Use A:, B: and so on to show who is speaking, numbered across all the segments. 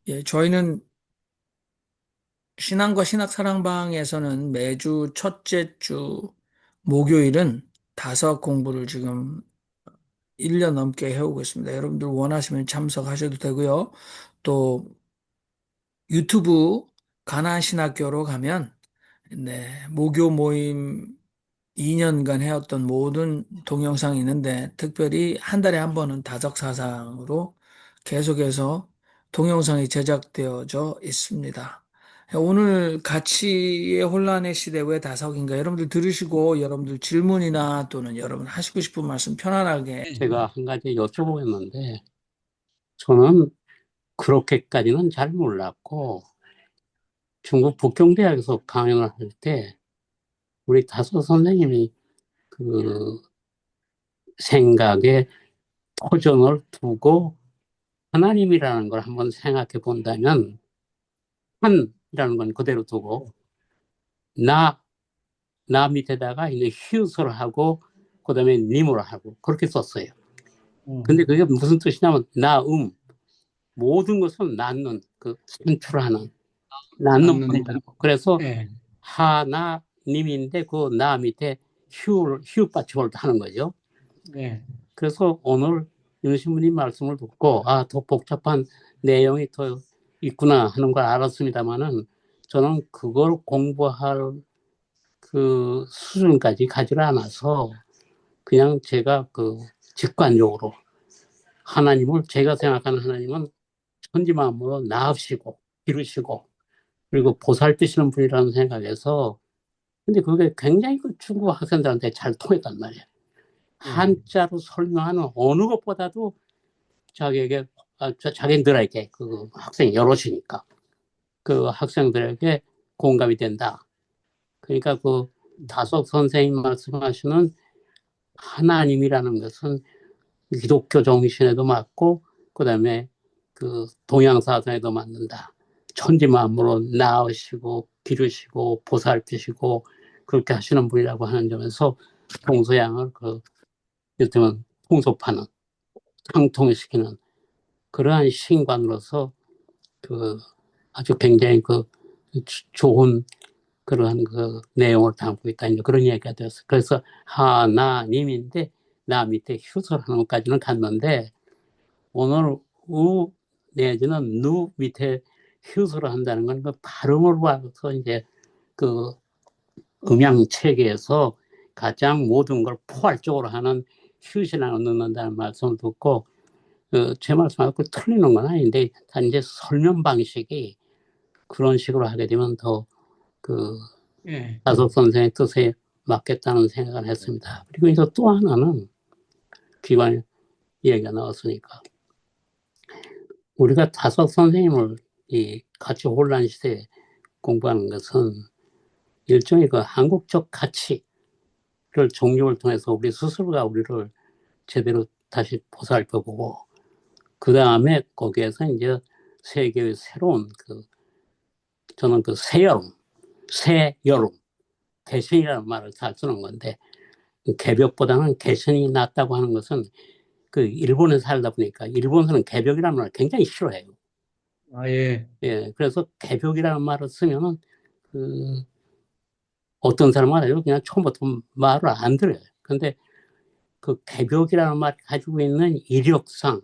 A: 예, 저희는 신앙과 신학사랑방에서는 매주 첫째 주 목요일은 다섯 공부를 지금 1년 넘게 해오고 있습니다. 여러분들 원하시면 참석하셔도 되고요. 또 유튜브 가나신학교로 가면 네, 모교 모임 2년간 해왔던 모든 동영상이 있는데 특별히 한 달에 한 번은 다적사상으로 계속해서 동영상이 제작되어져 있습니다. 오늘 가치의 혼란의 시대 왜 다석인가 여러분들 들으시고 여러분들 질문이나 또는 여러분 하시고 싶은 말씀 편안하게
B: 제가 한 가지 여쭤보겠는데, 저는 그렇게까지는 잘 몰랐고, 중국 북경대학에서 강연을 할 때, 우리 다소 선생님이 그 생각의 터전을 두고 하나님이라는 걸 한번 생각해 본다면, 한이라는 건 그대로 두고, 나, 나 밑에다가 이제 히읗을 하고, 그 다음에 님을 하고, 그렇게 썼어요. 근데 그게 무슨 뜻이냐면, 모든 것을 낳는, 산출하는, 낳는 분이라고. 그래서
C: 예.
B: 하나님인데 그 나 밑에 휴 받침을 하는 거죠.
C: 예.
B: 그래서 오늘 윤신부님 말씀을 듣고 더 복잡한 내용이 더 있구나 하는 걸 알았습니다만은 저는 그걸 공부할 그 수준까지 가지를 않아서 그냥 제가 직관적으로 하나님을 제가 생각하는 하나님은 천지만물을 낳으시고 기르시고 그리고 보살피시는 분이라는 생각에서 근데 그게 굉장히 중국 학생들한테 잘 통했단 말이에요. 한자로 설명하는 어느 것보다도 자기들에게 학생이 여럿이니까 그 학생들에게 공감이 된다. 그러니까 다속 선생님 말씀하시는 하나님이라는 것은 기독교 정신에도 맞고 그다음에 동양 사상에도 맞는다. 천지 만물을 낳으시고 기르시고 보살피시고 그렇게 하시는 분이라고 하는 점에서 동서양을 요즘은 통섭하는 상통시키는 그러한 신관으로서 아주 굉장히 좋은 그러한 내용을 담고 있다 이제 그런 얘기가 되었어요. 그래서 하나님인데 나 밑에 휴설하는 것까지는 갔는데 오늘 우 내지는 누 밑에 휴설을 한다는 건 발음을 봐서 이제 음양 체계에서 가장 모든 걸 포괄적으로 하는 휴신앙을 넣는다는 말씀을 듣고 제 말씀하고 틀리는 건 아닌데 단 이제 설명 방식이 그런 식으로 하게 되면 더 다섯 선생의 뜻에 맞겠다는 생각을 했습니다. 그리고 이제 또 하나는 기관 얘기가 나왔으니까 우리가 다섯 선생님을 이 가치 혼란 시대에 공부하는 것은 일종의 한국적 가치를 종교를 통해서 우리 스스로가 우리를 제대로 다시 보살펴보고 그 다음에 거기에서 이제 세계의 새로운 저는 새여름 개신이라는 말을 잘 쓰는 건데 개벽보다는 개신이 낫다고 하는 것은 일본에 살다 보니까 일본에서는 개벽이라는 말을 굉장히 싫어해요.
C: 예.
B: 예, 그래서 개벽이라는 말을 쓰면은 어떤 사람은 아주 그냥 처음부터 말을 안 들어요. 근데 개벽이라는 말이 가지고 있는 이력상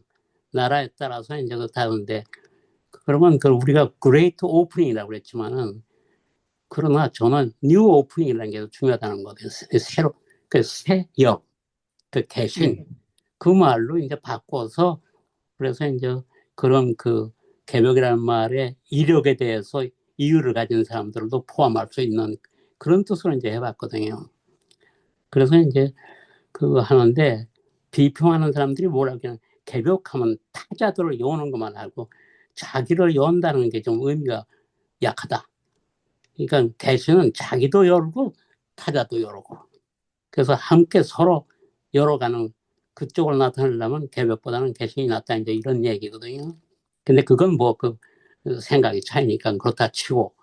B: 나라에 따라서 이제 다른데 그러면 우리가 그레이트 오프닝이라고 그랬지만은 그러나 저는 뉴 오프닝이라는 게 중요하다는 거예요. 새로 새역 개신 그 말로 이제 바꿔서 그래서 이제 그런 개벽이라는 말의 이력에 대해서 이유를 가진 사람들도 포함할 수 있는 그런 뜻으로 이제 해봤거든요. 그래서 이제 그거 하는데 비평하는 사람들이 뭐라고 그냥 개벽하면 타자들을 여는 것만 알고 자기를 연다는 게 좀 의미가 약하다. 그러니까 개신은 자기도 열고 타자도 열고 그래서 함께 서로 열어가는 그쪽을 나타내려면 개벽보다는 개신이 낫다 이제 이런 얘기거든요. 근데 그건 생각이 차이니까 그렇다 치고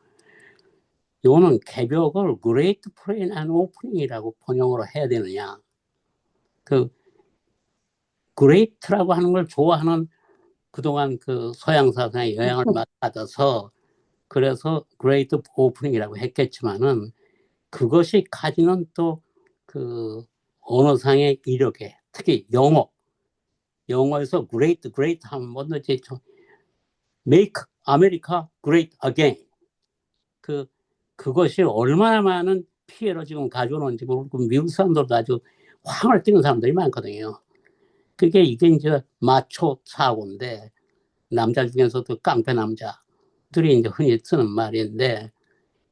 B: 이거는 개벽을 Great Plain and Opening이라고 번역으로 해야 되느냐. Great라고 하는 걸 좋아하는 그동안 그 서양 사상의 영향을 받아서 그래서 그레이트 오프닝이라고 했겠지만은 그것이 가지는 또 그 언어상의 이력에 특히 영어에서 그레이트 하면 뭐든지 make America great again 그 그것이 얼마나 많은 피해를 지금 가져오는지 모르고 미국 사람들도 아주 황을 뛰는 사람들이 많거든요. 그게 이게 이제 마초 사고인데 남자 중에서도 깡패 남자들이 이제 흔히 쓰는 말인데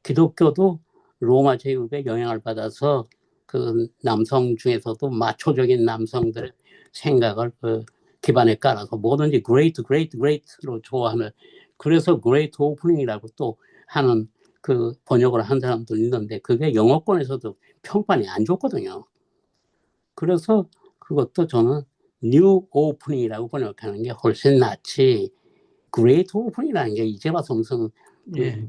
B: 기독교도 로마 제국의 영향을 받아서 그 남성 중에서도 마초적인 남성들의 생각을 그 기반에 깔아서 뭐든지 great로 좋아하는 그래서 great opening이라고 또 하는 그 번역을 한 사람도 있는데 그게 영어권에서도 평판이 안 좋거든요. 그래서 그것도 저는 new opening이라고 번역하는 게 훨씬 낫지 great opening이라는 게 이제 와서 무슨
C: 예.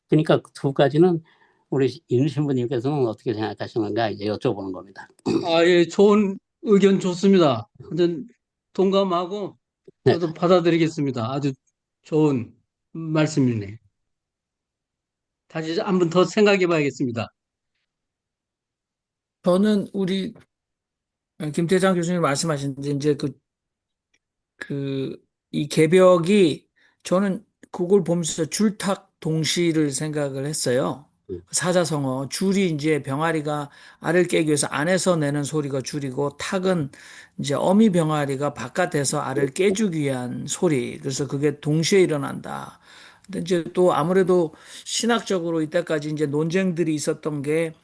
B: 그러니까 두 가지는 우리 임 신부님께서는 어떻게 생각하시는가 이제 여쭤보는 겁니다.
C: 예, 좋은 의견 좋습니다. 완전 동감하고
B: 네,
C: 저도 받아들이겠습니다. 아주 좋은 말씀이네. 다시 한 번 더 생각해 봐야겠습니다.
A: 저는 우리 김태장 교수님 말씀하신 이제 이 개벽이 저는 그걸 보면서 줄탁 동시를 생각을 했어요. 사자성어 줄이 이제 병아리가 알을 깨기 위해서 안에서 내는 소리가 줄이고 탁은 이제 어미 병아리가 바깥에서 알을 깨주기 위한 소리. 그래서 그게 동시에 일어난다. 근데 이제 또 아무래도 신학적으로 이때까지 이제 논쟁들이 있었던 게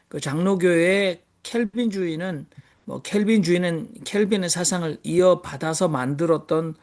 A: 그 장로교의 켈빈주의는 뭐 켈빈주의는 켈빈의 사상을 이어받아서 만들었던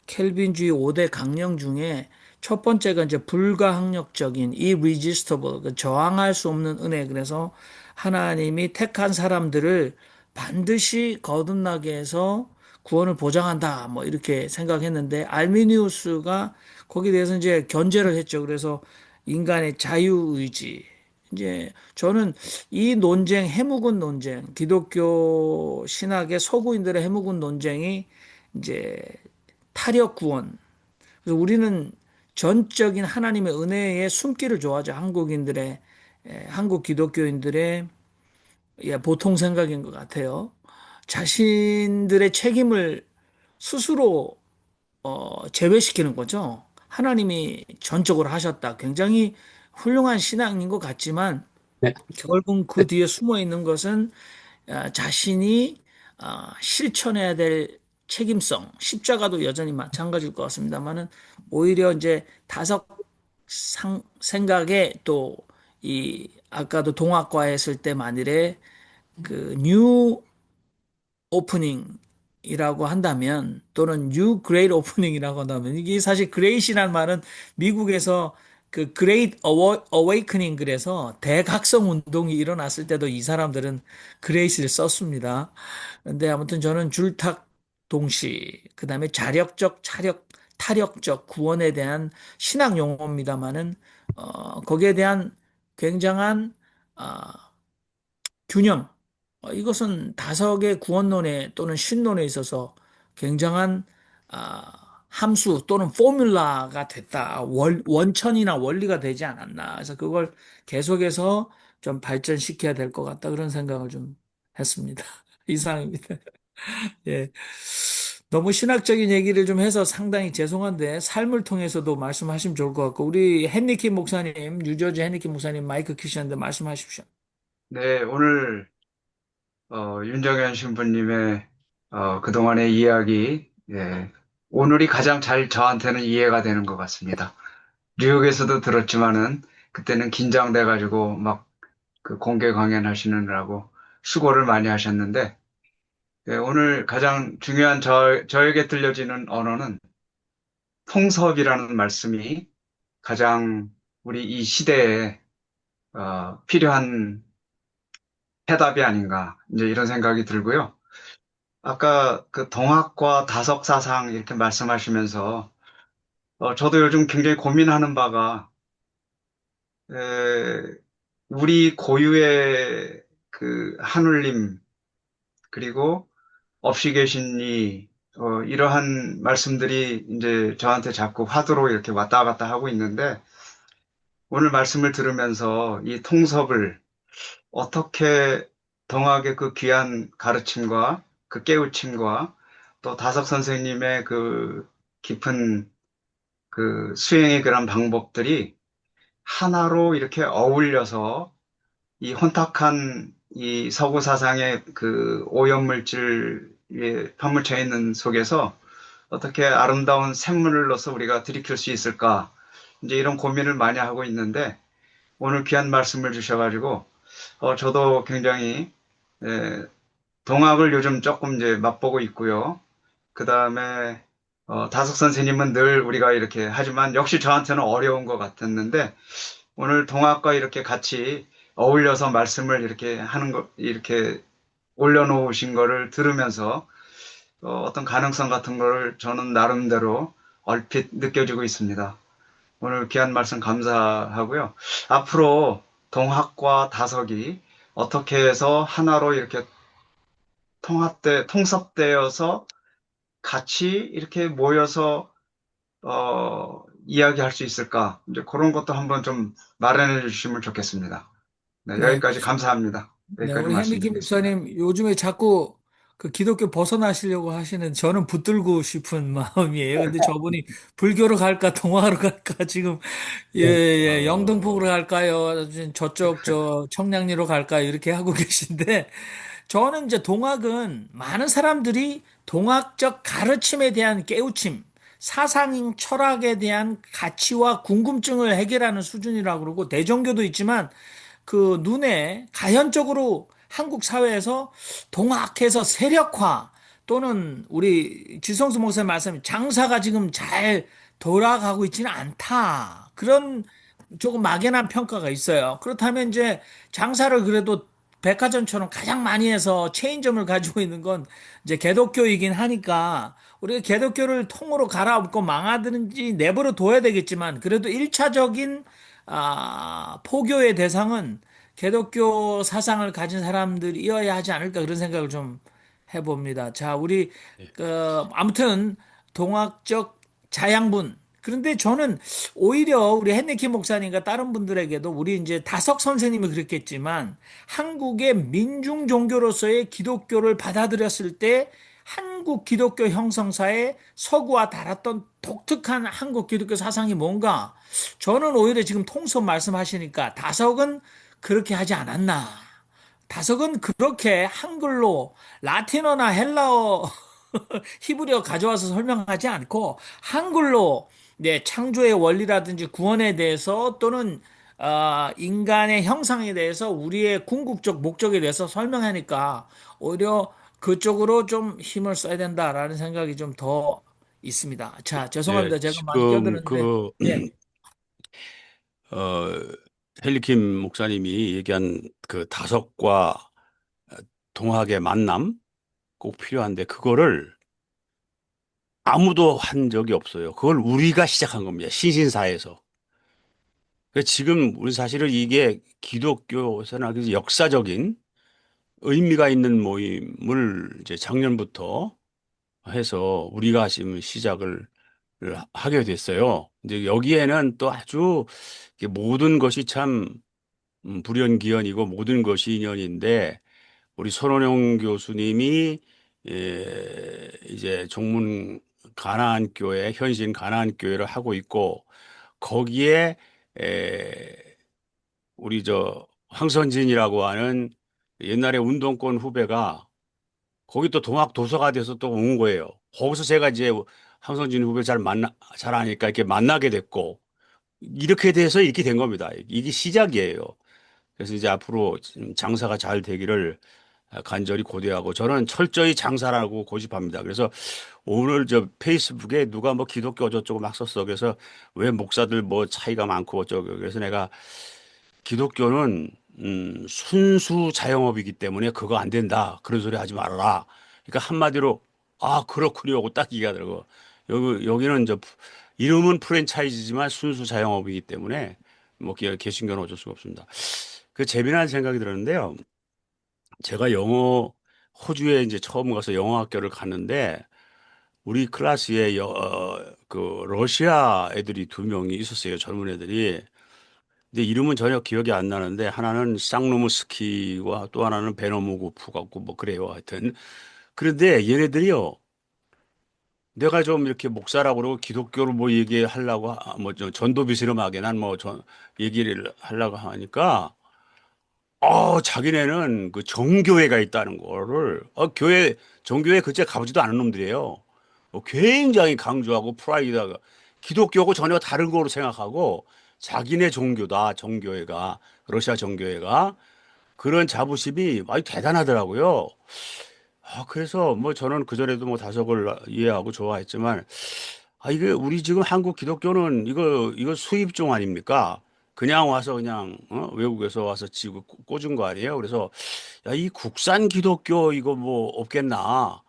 A: 켈빈주의 5대 강령 중에 첫 번째가 이제 불가항력적인 irresistible 그 저항할 수 없는 은혜 그래서 하나님이 택한 사람들을 반드시 거듭나게 해서 구원을 보장한다 뭐 이렇게 생각했는데 알미니우스가 거기에 대해서 이제 견제를 했죠. 그래서 인간의 자유의지 이제 저는 이 논쟁, 해묵은 논쟁, 기독교 신학의 서구인들의 해묵은 논쟁이 이제 타력 구원. 그래서 우리는 전적인 하나님의 은혜의 숨기를 좋아하죠. 한국인들의, 한국 기독교인들의 보통 생각인 것 같아요. 자신들의 책임을 스스로 제외시키는 거죠. 하나님이 전적으로 하셨다. 굉장히 훌륭한 신앙인 것 같지만
B: 네,
A: 결국 그 뒤에 숨어 있는 것은 자신이 실천해야 될 책임성, 십자가도 여전히 마찬가지일 것 같습니다만은 오히려 이제 다섯 생각에 또 이 아까도 동학과 했을 때 만일에 그뉴 오프닝이라고 한다면 또는 뉴 그레이트 오프닝이라고 한다면 이게 사실 그레이시란 말은 미국에서 그 그레이트 어웨이크닝 그래서 대각성 운동이 일어났을 때도 이 사람들은 그레이시를 썼습니다. 근데 아무튼 저는 줄탁 동시 그다음에 자력적 타력적 구원에 대한 신학 용어입니다만은 거기에 대한 굉장한 아, 균형. 이것은 다석의 구원론에 또는 신론에 있어서 굉장한 함수 또는 포뮬라가 됐다. 원천이나 원리가 되지 않았나. 그래서 그걸 계속해서 좀 발전시켜야 될 것 같다. 그런 생각을 좀 했습니다. 이상입니다. 예. 너무 신학적인 얘기를 좀 해서 상당히 죄송한데 삶을 통해서도 말씀하시면 좋을 것 같고 우리 헨리키 목사님, 뉴저지 헨리키 목사님 마이크 키시는데 말씀하십시오.
D: 네, 오늘 윤정현 신부님의 그동안의 이야기, 예, 오늘이 가장 잘 저한테는 이해가 되는 것 같습니다. 뉴욕에서도 들었지만은 그때는 긴장돼가지고 막 그 공개 강연하시느라고 수고를 많이 하셨는데, 예, 오늘 가장 중요한 저에게 들려지는 언어는 통섭이라는 말씀이 가장 우리 이 시대에 필요한 해답이 아닌가, 이제 이런 생각이 들고요. 아까 그 동학과 다석사상 이렇게 말씀하시면서 저도 요즘 굉장히 고민하는 바가 에, 우리 고유의 그 하늘님 그리고 없이 계신 이 이러한 말씀들이 이제 저한테 자꾸 화두로 이렇게 왔다 갔다 하고 있는데, 오늘 말씀을 들으면서 이 통섭을 어떻게 동학의 그 귀한 가르침과 그 깨우침과 또 다석 선생님의 그 깊은 그 수행의 그런 방법들이 하나로 이렇게 어울려서 이 혼탁한 이 서구 사상의 그 오염물질에 파묻혀 있는 속에서 어떻게 아름다운 샘물로서 우리가 들이킬 수 있을까? 이제 이런 고민을 많이 하고 있는데 오늘 귀한 말씀을 주셔가지고 저도 굉장히 에, 동학을 요즘 조금 이제 맛보고 있고요. 그 다음에 다석 선생님은 늘 우리가 이렇게 하지만 역시 저한테는 어려운 것 같았는데 오늘 동학과 이렇게 같이 어울려서 말씀을 이렇게 하는 거 이렇게 올려놓으신 거를 들으면서 어떤 가능성 같은 거를 저는 나름대로 얼핏 느껴지고 있습니다. 오늘 귀한 말씀 감사하고요. 앞으로 동학과 다석이 어떻게 해서 하나로 이렇게 통섭되어서 같이 이렇게 모여서 이야기할 수 있을까? 이제 그런 것도 한번 좀 마련해 주시면 좋겠습니다. 네,
A: 네.
D: 여기까지 감사합니다.
A: 네,
D: 여기까지
A: 우리 henrik
D: 말씀드리겠습니다.
A: 목사님 요즘에 자꾸 그 기독교 벗어나시려고 하시는 저는 붙들고 싶은 마음이에요. 근데 저분이 불교로 갈까 동화로 갈까 지금 영등포로 갈까요? 저쪽 저 청량리로 갈까요? 이렇게 하고 계신데 저는 이제 동학은 많은 사람들이 동학적 가르침에 대한 깨우침, 사상 철학에 대한 가치와 궁금증을 해결하는 수준이라고 그러고 대종교도 있지만 그 눈에 가현적으로 한국 사회에서 동학해서 세력화 또는 우리 지성수 목사님 말씀 장사가 지금 잘 돌아가고 있지는 않다. 그런 조금 막연한 평가가 있어요. 그렇다면 이제 장사를 그래도 백화점처럼 가장 많이 해서 체인점을 가지고 있는 건 이제 개독교이긴 하니까 우리가 개독교를 통으로 갈아엎고 망하든지 내버려 둬야 되겠지만 그래도 1차적인 포교의 대상은 개독교 사상을 가진 사람들이어야 하지 않을까 그런 생각을 좀 해봅니다. 자, 우리 아무튼 동학적 자양분. 그런데 저는 오히려 우리 헨리키 목사님과 다른 분들에게도 우리 이제 다석 선생님이 그랬겠지만 한국의 민중 종교로서의 기독교를 받아들였을 때 한국 기독교 형성사에 서구와 달랐던 독특한 한국 기독교 사상이 뭔가 저는 오히려 지금 통속 말씀하시니까 다석은 그렇게 하지 않았나. 다석은 그렇게 한글로 라틴어나 헬라어 히브리어 가져와서 설명하지 않고 한글로 창조의 원리라든지 구원에 대해서 또는 인간의 형상에 대해서 우리의 궁극적 목적에 대해서 설명하니까 오히려 그쪽으로 좀 힘을 써야 된다라는 생각이 좀 더 있습니다. 자,
B: 예,
A: 죄송합니다. 제가 많이
B: 지금
A: 끼어들었는데, 예,
B: 어, 헬리킴 목사님이 얘기한 그 다섯과 동학의 만남 꼭 필요한데 그거를 아무도 한 적이 없어요. 그걸 우리가 시작한 겁니다. 신신사에서. 지금 우리 사실은 이게 기독교에서는 아주 역사적인 의미가 있는 모임을 이제 작년부터 해서 우리가 지금 시작을 하게 됐어요. 이제 여기에는 또 아주 이게 모든 것이 참 불연기연이고 모든 것이 인연인데 우리 손원영 교수님이 이제 종문 가나안교회 현신 가나안교회를 하고 있고 거기에 우리 저 황선진이라고 하는 옛날에 운동권 후배가 거기 또 동학 도서가 돼서 또 온 거예요. 거기서 제가 이제 황선진 후배 잘 아니까 이렇게 만나게 됐고 이렇게 돼서 이렇게 된 겁니다. 이게 시작이에요. 그래서 이제 앞으로 장사가 잘 되기를 간절히 고대하고 저는 철저히 장사라고 고집합니다. 그래서 오늘 저 페이스북에 누가 뭐 기독교 어쩌고 막 썼어. 그래서 왜 목사들 뭐 차이가 많고 어쩌고. 그래서 내가 기독교는 순수 자영업이기 때문에 그거 안 된다. 그런 소리 하지 말아라. 그러니까 한마디로 아 그렇군요 하고 딱 얘기하더라고. 여기는 저 이름은 프랜차이즈지만 순수 자영업이기 때문에 뭐 개신교는 어쩔 수가 없습니다. 그 재미난 생각이 들었는데요. 제가 호주에 이제 처음 가서 영어 학교를 갔는데
E: 우리 클래스에 그 러시아 애들이 두 명이 있었어요. 젊은 애들이. 근데 이름은 전혀 기억이 안 나는데 하나는 쌍노무스키와 또 하나는 베너무고프 같고 뭐 그래요. 하여튼. 그런데 얘네들이요. 내가 좀 이렇게 목사라고 그러고 기독교를 뭐 얘기하려고 뭐저 전도 비스름하게 난 뭐 얘기를 하려고 하니까 자기네는 그 정교회가 있다는 거를 교회 정교회 그제 가보지도 않은 놈들이에요. 굉장히 강조하고 프라이드하고 기독교하고 전혀 다른 거로 생각하고 자기네 종교다 정교회가 러시아 정교회가 그런 자부심이 아주 대단하더라고요. 그래서 뭐 저는 그전에도 뭐 다석을 이해하고 좋아했지만, 이게 우리 지금 한국 기독교는 이거 수입종 아닙니까? 그냥 와서 그냥, 외국에서 와서 지고 꽂은 거 아니에요? 그래서, 야, 이 국산 기독교 이거 뭐 없겠나?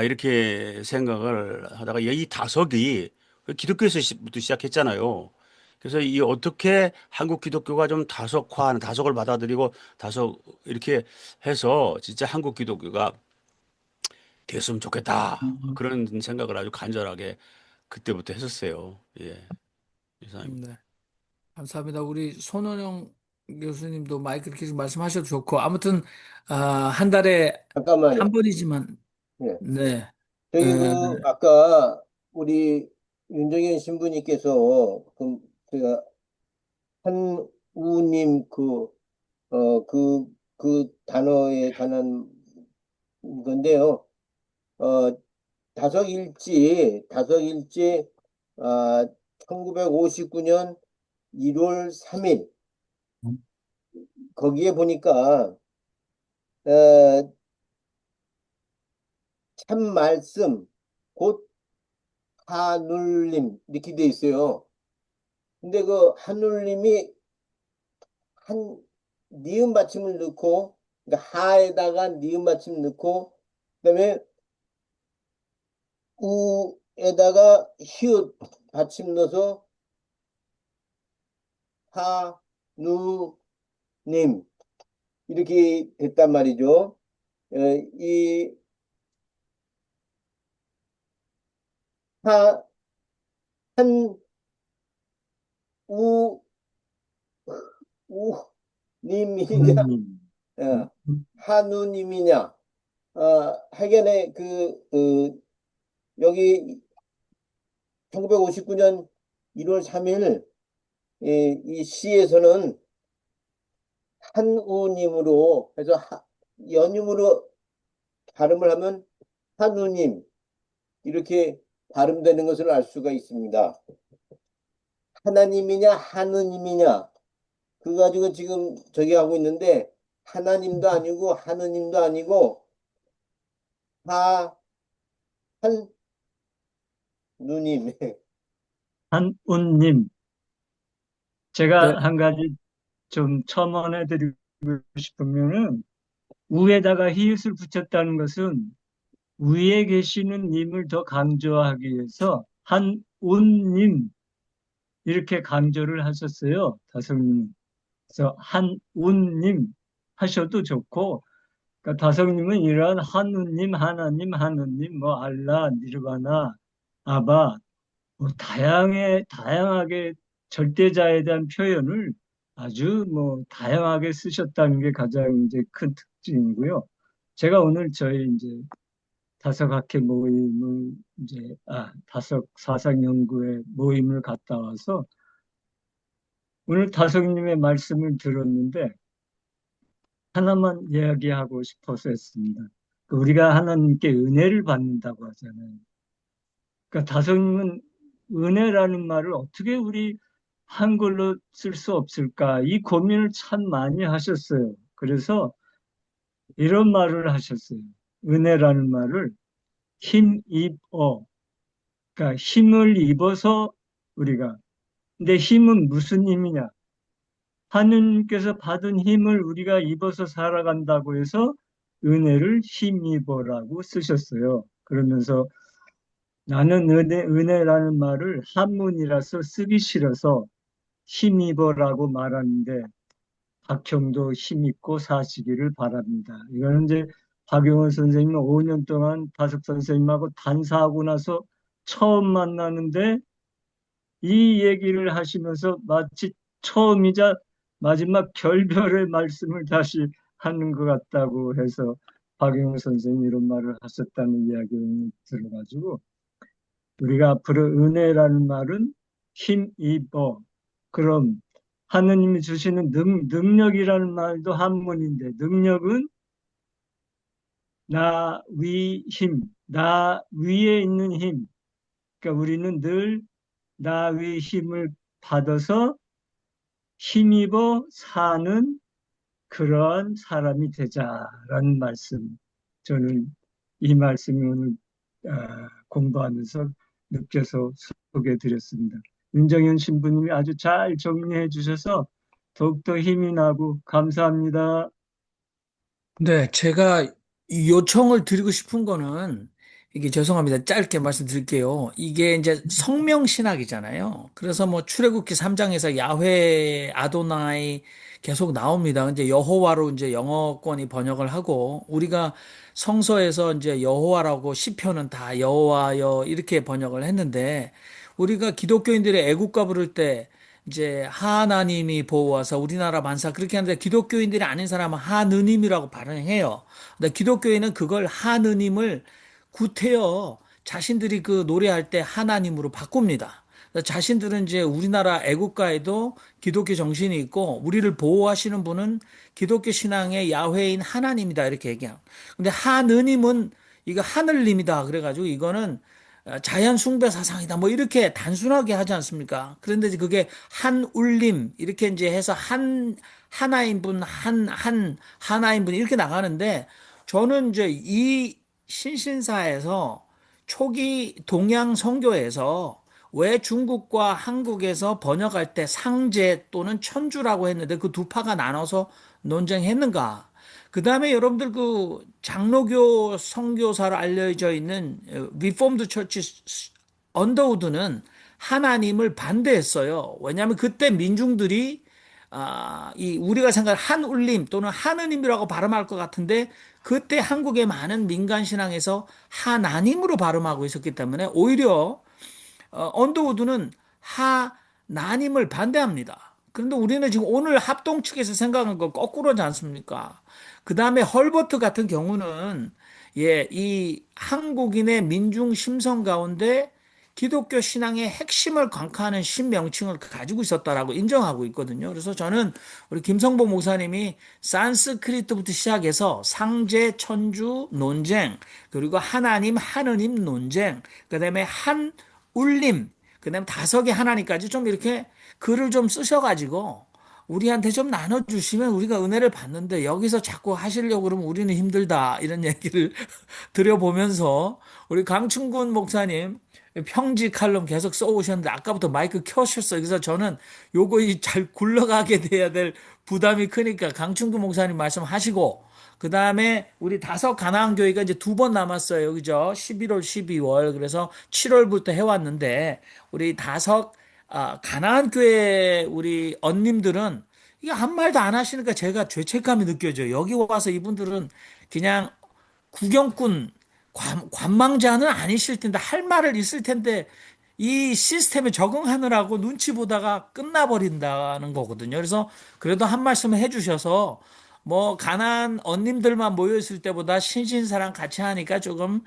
E: 이렇게 생각을 하다가 이 다석이 기독교에서부터 시작했잖아요. 그래서 이 어떻게 한국 기독교가 좀 다석화하는, 다석을 받아들이고 다석 이렇게 해서 진짜 한국 기독교가 됐으면 좋겠다. 그런 생각을 아주 간절하게 그때부터 했었어요. 예. 이상입니다.
A: 네. 감사합니다. 우리 손원영 교수님도 마이크 켜서 말씀하셔도 좋고, 아무튼, 한 달에 한
F: 잠깐만요.
A: 번이지만,
F: 네.
A: 네.
F: 저기 아까 우리 윤정현 신부님께서 제가 한우님 그 단어에 관한 건데요. 어, 다석일지, 아, 1959년 1월 3일, 거기에 보니까, 어, 참 말씀, 곧 하눌님, 이렇게 돼 있어요. 근데 그 하눌님이 한 니은 받침을 넣고, 그러니까 하에다가 니은 받침 넣고, 그다음에 우에다가 히읗 받침 넣어서 하누님 이렇게 됐단 말이죠. 이 하, 한, 우님이냐, 한우님이냐, 하여간에 여기 1959년 1월 3일 이 시에서는 한우님으로 해서 연임으로 발음을 하면 한우님 이렇게 발음되는 것을 알 수가 있습니다. 하나님이냐 하느님이냐 그거 가지고 지금 저기 하고 있는데 하나님도 아니고 하느님도 아니고 한누님.
G: 한운님,
A: 네.
G: 제가 한 가지 좀 첨언해 드리고 싶으면은, 우에다가 히읗을 붙였다는 것은 위에 계시는 님을 더 강조하기 위해서 한운님, 이렇게 강조를 하셨어요, 다성님. 그래서 한운님 하셔도 좋고, 그러니까 다성님은 이러한 한우님, 하나님, 하느님, 뭐 알라, 니르바나, 아바, 뭐 다양하게 절대자에 대한 표현을 아주 뭐 다양하게 쓰셨다는 게 가장 이제 큰 특징이고요. 제가 오늘 저희 이제 다섯학회 모임을 다섯 사상연구회 모임을 갔다 와서 오늘 다섯님의 말씀을 들었는데 하나만 이야기하고 싶어서 했습니다. 우리가 하나님께 은혜를 받는다고 하잖아요. 그러니까 다섯님은 은혜라는 말을 어떻게 우리 한글로 쓸 수 없을까? 이 고민을 참 많이 하셨어요. 그래서 이런 말을 하셨어요. 은혜라는 말을 힘입어. 그러니까 힘을 입어서 우리가. 근데 힘은 무슨 힘이냐? 하느님께서 받은 힘을 우리가 입어서 살아간다고 해서 은혜를 힘입어라고 쓰셨어요. 그러면서 나는 은혜라는 말을 한문이라서 쓰기 싫어서 힘입어라고 말하는데 박형도 힘입고 사시기를 바랍니다. 이거는 이제 박용호 선생님은 5년 동안 다석 선생님하고 단사하고 나서 처음 만나는데 이 얘기를 하시면서 마치 처음이자 마지막 결별의 말씀을 다시 하는 것 같다고 해서 박용호 선생님이 이런 말을 하셨다는 이야기를 들어가지고 우리가 앞으로 은혜라는 말은 힘입어. 그럼 하느님이 주시는 능력이라는 말도 한문인데 능력은 나 위 힘, 나 위에 있는 힘. 그러니까 우리는 늘 나 위 힘을 받아서 힘입어 사는 그러한 사람이 되자라는 말씀. 저는 이 말씀이 오늘 공부하면서 느껴서 소개해 드렸습니다. 윤정현 신부님이 아주 잘 정리해 주셔서 더욱더 힘이 나고 감사합니다.
A: 네, 제가 이 요청을 드리고 싶은 거는 이게 죄송합니다. 짧게 말씀드릴게요. 이게 이제 성명신학이잖아요. 그래서 뭐 출애굽기 3장에서 야훼 아도나이 계속 나옵니다. 이제 여호와로 이제 영어권이 번역을 하고 우리가 성서에서 이제 여호와라고 시편은 다 여호와여 이렇게 번역을 했는데 우리가 기독교인들이 애국가 부를 때 이제 하나님이 보호하사 우리나라 만사 그렇게 하는데 기독교인들이 아닌 사람은 하느님이라고 발음해요. 근데 기독교인은 그걸 하느님을 구태여 자신들이 그 노래할 때 하나님으로 바꿉니다. 자신들은 이제 우리나라 애국가에도 기독교 정신이 있고 우리를 보호하시는 분은 기독교 신앙의 야훼인 하나님이다 이렇게 얘기해요. 근데 하느님은 이거 하늘님이다 그래가지고 이거는 자연 숭배 사상이다. 뭐 이렇게 단순하게 하지 않습니까? 그런데 이제 그게 한울림 이렇게 이제 해서 하나인 분, 하나인 분 이렇게 나가는데 저는 이제 이 신신사에서 초기 동양 선교에서 왜 중국과 한국에서 번역할 때 상제 또는 천주라고 했는데 그 두 파가 나눠서 논쟁했는가? 그 다음에 여러분들 그 장로교 선교사로 알려져 있는 리폼드 처치 언더우드는 하나님을 반대했어요. 왜냐하면 그때 민중들이 이 우리가 생각할 한울림 또는 하느님이라고 발음할 것 같은데 그때 한국의 많은 민간 신앙에서 하나님으로 발음하고 있었기 때문에 오히려 언더우드는 하나님을 반대합니다. 그런데 우리는 지금 오늘 합동 측에서 생각하는 건 거꾸로지 않습니까? 그 다음에 헐버트 같은 경우는 이 한국인의 민중 심성 가운데 기독교 신앙의 핵심을 강화하는 신명칭을 가지고 있었다라고 인정하고 있거든요. 그래서 저는 우리 김성보 목사님이 산스크리트부터 시작해서 상제, 천주 논쟁, 그리고 하나님, 하느님 논쟁, 그다음에 한 울림, 그다음에 다섯의 하나님까지 좀 이렇게 글을 좀 쓰셔가지고 우리한테 좀 나눠주시면 우리가 은혜를 받는데 여기서 자꾸 하시려고 그러면 우리는 힘들다 이런 얘기를 드려보면서 우리 강충군 목사님 평지 칼럼 계속 써오셨는데 아까부터 마이크 켜셨어요. 그래서 저는 요거 잘 굴러가게 돼야 될 부담이 크니까 강충군 목사님 말씀하시고 그 다음에 우리 다섯 가나안 교회가 이제 두 번 남았어요. 그죠? 11월, 12월. 그래서 7월부터 해왔는데 우리 다섯 가나안 교회 우리 언님들은 이게 한 말도 안 하시니까 제가 죄책감이 느껴져요. 여기 와서 이분들은 그냥 구경꾼, 관망자는 아니실 텐데 할 말을 있을 텐데 이 시스템에 적응하느라고 눈치 보다가 끝나버린다는 거거든요. 그래서 그래도 한 말씀 해주셔서 뭐 가난 언님들만 모여 있을 때보다 신신사랑 같이 하니까 조금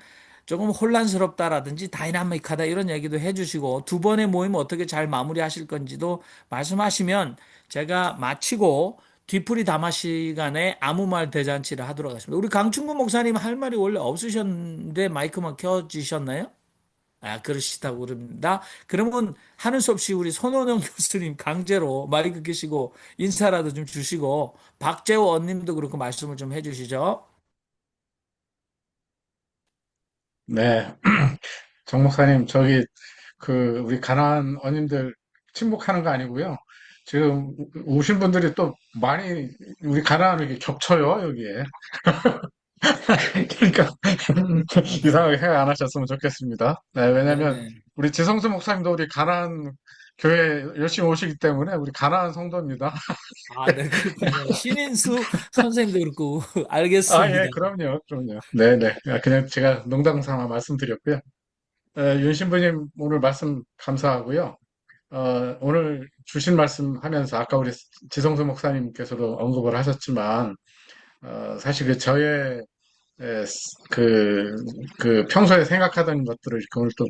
A: 혼란스럽다라든지 다이나믹하다 이런 얘기도 해주시고 두 번의 모임 어떻게 잘 마무리하실 건지도 말씀하시면 제가 마치고 뒤풀이 담화 시간에 아무 말 대잔치를 하도록 하겠습니다. 우리 강충구 목사님 할 말이 원래 없으셨는데 마이크만 켜지셨나요? 그러시다고 그럽니다. 그러면 하는 수 없이 우리 손원영 교수님 강제로 마이크 끄시고 인사라도 좀 주시고 박재호 언님도 그렇고 말씀을 좀 해주시죠.
H: 네, 정 목사님, 우리 가나안 어님들 침묵하는 거 아니고요. 지금 오신 분들이 또 많이, 우리 가나안을 이렇게 겹쳐요, 여기에. 그러니까, 이상하게 생각 안 하셨으면 좋겠습니다. 네, 왜냐면,
A: 네네.
H: 우리 지성수 목사님도 우리 가나안 교회 열심히 오시기 때문에 우리 가나안 성도입니다.
A: 아, 네, 그렇군요. 신인수 선생도 그렇고,
H: 아, 예,
A: 알겠습니다.
H: 그럼요, 그럼요. 네네. 그냥 제가 농담 삼아 말씀드렸고요. 윤 신부님 오늘 말씀 감사하고요. 오늘 주신 말씀 하면서 아까 우리 지성수 목사님께서도 언급을 하셨지만, 사실 저의 평소에 생각하던 것들을 이렇게 오늘 또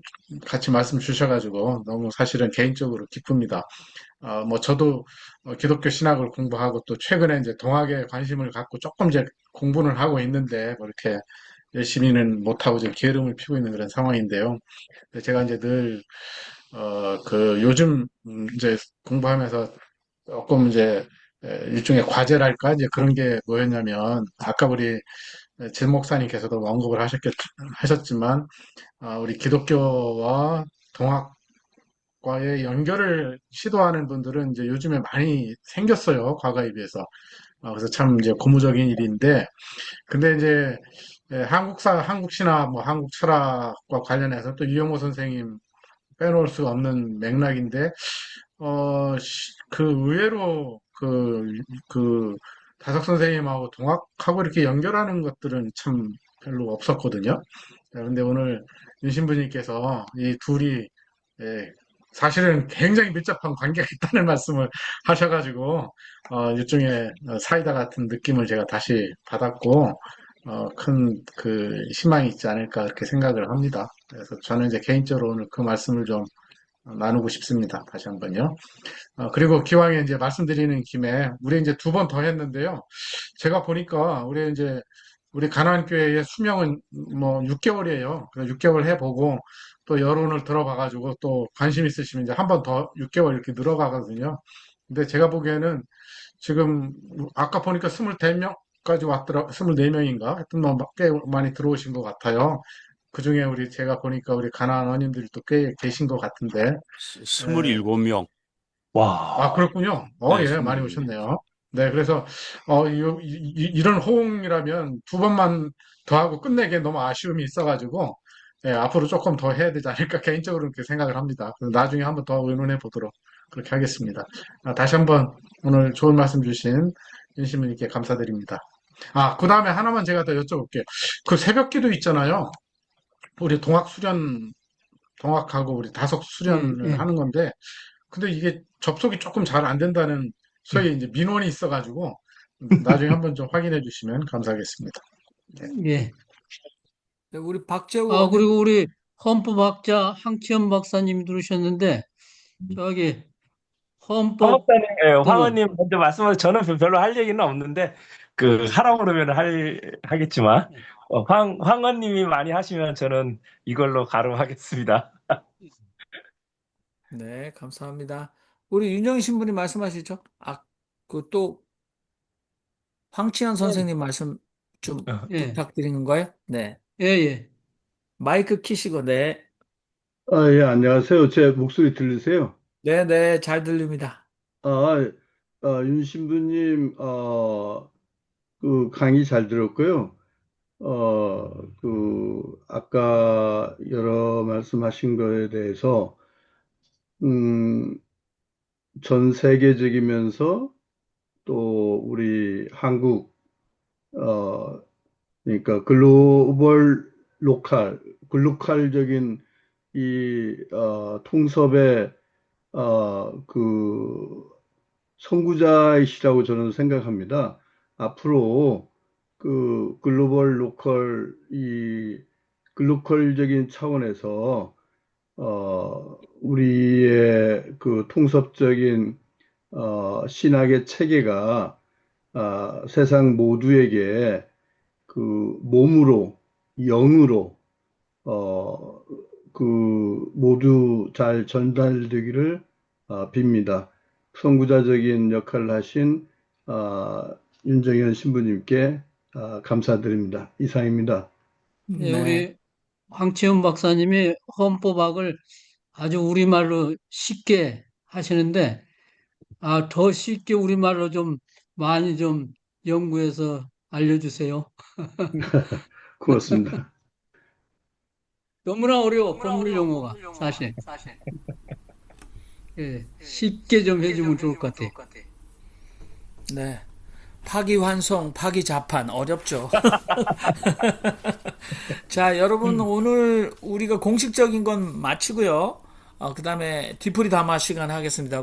H: 같이 말씀 주셔가지고 너무 사실은 개인적으로 기쁩니다. 저도 기독교 신학을 공부하고 또 최근에 이제 동학에 관심을 갖고 조금 이제 공부를 하고 있는데 뭐 이렇게 열심히는 못하고 지금 게으름을 피우고 있는 그런 상황인데요. 제가 이제 늘, 요즘 이제 공부하면서 조금 이제 일종의 과제랄까 이제 그런 게 뭐였냐면 아까 우리 진 목사님께서도 언급을 하셨지만 우리 기독교와 동학과의 연결을 시도하는 분들은 이제 요즘에 많이 생겼어요. 과거에 비해서. 그래서 참 이제 고무적인 일인데 근데 이제 한국 신화, 뭐 한국 철학과 관련해서 또 유영호 선생님 빼놓을 수가 없는 맥락인데 의외로 다석 선생님하고 동학하고 이렇게 연결하는 것들은 참 별로 없었거든요. 그런데 오늘 윤 신부님께서 이 둘이 예, 사실은 굉장히 밀접한 관계가 있다는 말씀을 하셔가지고 일종의 사이다 같은 느낌을 제가 다시 받았고 큰 희망이 있지 않을까 그렇게 생각을 합니다. 그래서 저는 이제 개인적으로 오늘 그 말씀을 좀 나누고 싶습니다. 다시 한번요. 그리고 기왕에 이제 말씀드리는 김에 우리 이제 두 번 더 했는데요. 제가 보니까 우리 가나안교회의 수명은 뭐 6개월이에요. 그래서 6개월 해보고 또 여론을 들어봐가지고 또 관심 있으시면 이제 한 번 더 6개월 이렇게 늘어가거든요. 근데 제가 보기에는 지금 아까 보니까 24명까지 왔더라, 24명인가? 하여튼 뭐꽤 많이 들어오신 것 같아요. 그중에 제가 보니까 우리 가나안 어님들이 또 꽤 계신 것 같은데, 에,
E: 27명. 와.
H: 그렇군요.
E: 네,
H: 예, 많이
E: 27명.
H: 오셨네요. 네, 그래서, 이런 호응이라면 두 번만 더 하고 끝내기엔 너무 아쉬움이 있어가지고, 예, 앞으로 조금 더 해야 되지 않을까 개인적으로 그렇게 생각을 합니다. 그래서 나중에 한번 더 의논해 보도록 그렇게 하겠습니다. 다시 한번 오늘 좋은 말씀 주신 윤시민님께 감사드립니다. 그 다음에 하나만 제가 더 여쭤볼게요. 그 새벽 기도 있잖아요. 우리 동학하고 우리 다석
G: 예,
H: 수련을
G: 예.
H: 하는 건데, 근데 이게 접속이 조금 잘 안 된다는
G: 예.
H: 소위 이제 민원이 있어가지고 나중에 한번 좀 확인해 주시면 감사하겠습니다. 네.
G: 예.
A: 네, 우리 박재우 의원님,
G: 그리고 우리 헌법학자 황치현 박사님 들으셨는데, 저기,
I: 황
G: 헌법,
I: 박사님, 예,
G: 그,
I: 황원님 먼저 말씀하셔서 저는 별로 할 얘기는 없는데 하라고 그러면 하겠지만 황원님이 많이 하시면 저는 이걸로 가름하겠습니다.
A: 네, 감사합니다. 우리 윤정희 신부님 말씀하시죠? 또 황치환
G: 예,
A: 선생님 말씀 좀
G: 예,
A: 부탁드리는 거예요? 네.
G: 예, 예.
A: 마이크 키시고, 네.
J: 예, 안녕하세요. 제 목소리 들리세요?
A: 네, 네, 잘 들립니다.
J: 아, 윤 신부님, 그 강의 잘 들었고요. 아까 여러 말씀하신 거에 대해서, 음, 전 세계적이면서 또 우리 한국, 어, 그러니까 글로컬적인 통섭의, 선구자이시라고 저는 생각합니다. 앞으로 글로컬적인 차원에서, 우리의 통섭적인, 신학의 체계가, 세상 모두에게 몸으로, 영으로, 어, 모두 잘 전달되기를 빕니다. 선구자적인 역할을 하신 윤정현 신부님께 감사드립니다. 이상입니다.
G: 예,
A: 네.
G: 우리 황치현 박사님이 헌법학을 아주 우리말로 쉽게 하시는데, 더 쉽게 우리말로 좀 많이 좀 연구해서 알려주세요.
J: 고맙습니다.
G: 너무나 어려워, 법률 용어가, 사실. 예, 쉽게 좀 해주면 좋을 것 같아요.
A: 네. 파기환송, 파기자판 어렵죠. 자, 여러분 오늘 우리가 공식적인 건 마치고요. 그다음에 뒤풀이 담화 시간 하겠습니다.